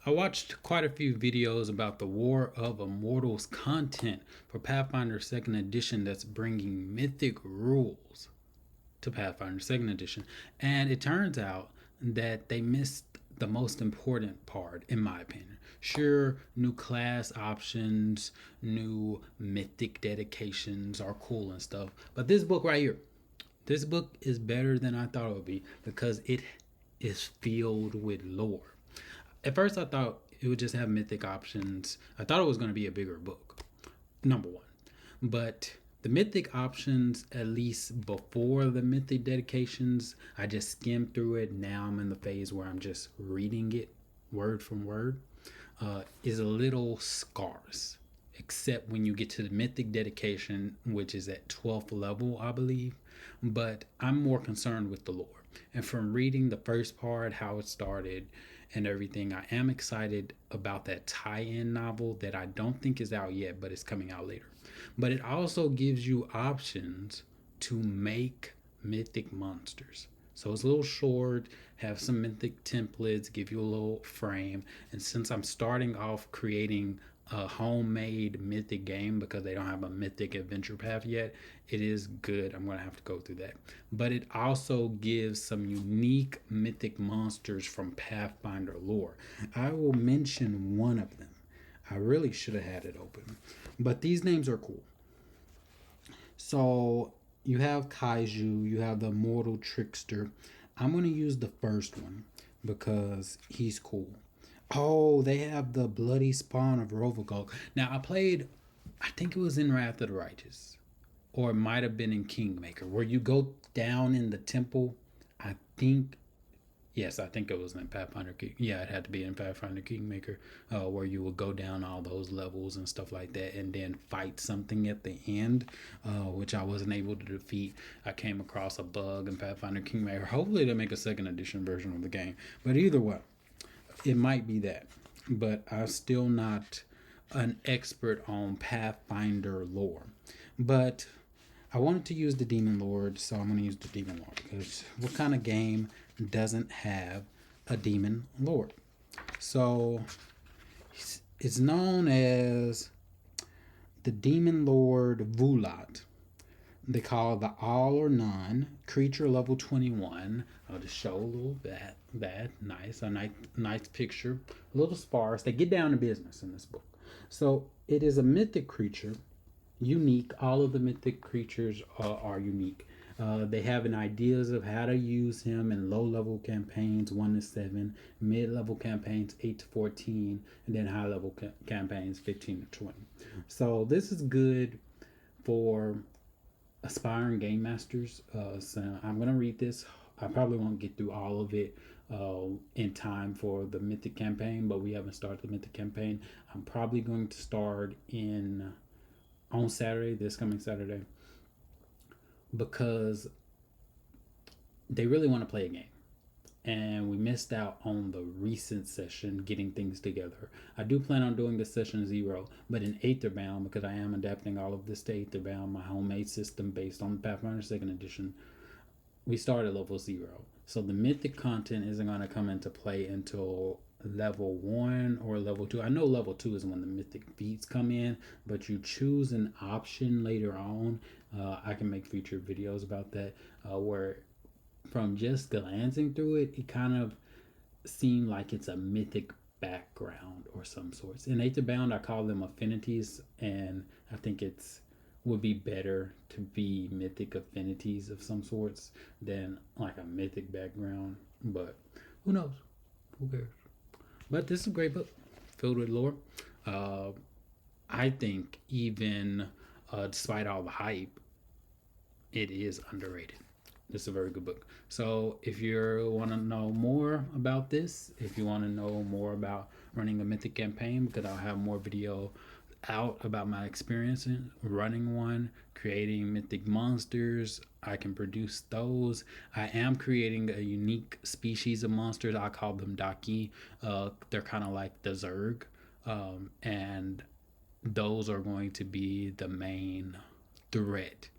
I watched quite a few videos about the War of Immortals content for Pathfinder 2nd Edition that's bringing mythic rules to Pathfinder 2nd Edition. And it turns out that they missed the most important part, in my opinion. Sure, new class options, new mythic dedications are cool and stuff. But this book right here, this book is better than I thought it would be because it is filled with lore. At first, I thought it would just have mythic options. I thought it was going to be a bigger book, number one. But the mythic options, at least before the mythic dedications, I just skimmed through it. Now I'm in the phase where I'm just reading it word from word, is a little scarce. Except when you get to the mythic dedication, which is at 12th level, I believe. But I'm more concerned with the lore. And from reading the first part, how it started, and everything, I am excited about that tie-in novel that I don't think is out yet, but it's coming out later. But it also gives you options to make mythic monsters. So it's a little short, have some mythic templates, give you a little frame. And since I'm starting off creating a homemade mythic game because they don't have a mythic adventure path yet, it is good. I'm going to have to go through that. But it also gives some unique mythic monsters from Pathfinder lore. I will mention one of them. I really should have had it open. But these names are cool. So you have Kaiju, you have the Immortal Trickster. I'm going to use the first one because he's cool. Oh, they have the Bloody Spawn of Rovagog. Now, I think it was in Wrath of the Righteous, or it might have been in Kingmaker, where you go down in the temple. I think, yes, I think it was in Pathfinder King. Yeah, it had to be in Pathfinder Kingmaker, where you would go down all those levels and stuff like that, and then fight something at the end, which I wasn't able to defeat. I came across a bug in Pathfinder Kingmaker. Hopefully, they make a second edition version of the game. But either way, it might be that, but I'm still not an expert on Pathfinder lore. But I wanted to use the Demon Lord, so I'm going to use the Demon Lord because what kind of game doesn't have a Demon Lord? So it's known as the Demon Lord Vulat. They call it the All or None creature level 21. I'll just show a little that nice, nice picture, a little sparse. They get down to business in this book. So it is a mythic creature, unique. All of the mythic creatures are unique. They have an ideas of how to use him in low level campaigns 1 to 7, mid level campaigns 8 to 14, and then high level campaigns 15 to 20. So this is good for aspiring game masters. So I'm gonna read this. I probably won't get through all of it in time for the mythic campaign, but we haven't started the mythic campaign. I'm probably going to start on Saturday, this coming Saturday, because they really want to play a game. And we missed out on the recent session getting things together. I do plan on doing this session 0, but in Aetherbound, because I am adapting all of this to Aetherbound, my homemade system based on Pathfinder 2nd Edition, we start at level 0. So the mythic content isn't going to come into play until level 1 or level 2. I know level 2 is when the mythic feats come in, but you choose an option later on. I can make future videos about that, where from just glancing through it, it kind of seemed like it's a mythic background or some sorts. In Aetherbound, I call them affinities, and I think it's would be better to be mythic affinities of some sorts than like a mythic background. But who knows? Who cares? But this is a great book filled with lore. I think even despite all the hype, it is underrated. It's a very good book. So if you want to know more about this, if you want to know more about running a mythic campaign, because I'll have more video out about my experience in running one, creating mythic monsters. I can produce those. I am creating a unique species of monsters. I call them Daki. They're kind of like the Zerg. And those are going to be the main threat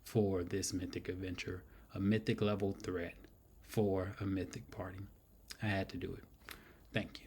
for this mythic adventure. A mythic level threat for a mythic party. I had to do it. Thank you.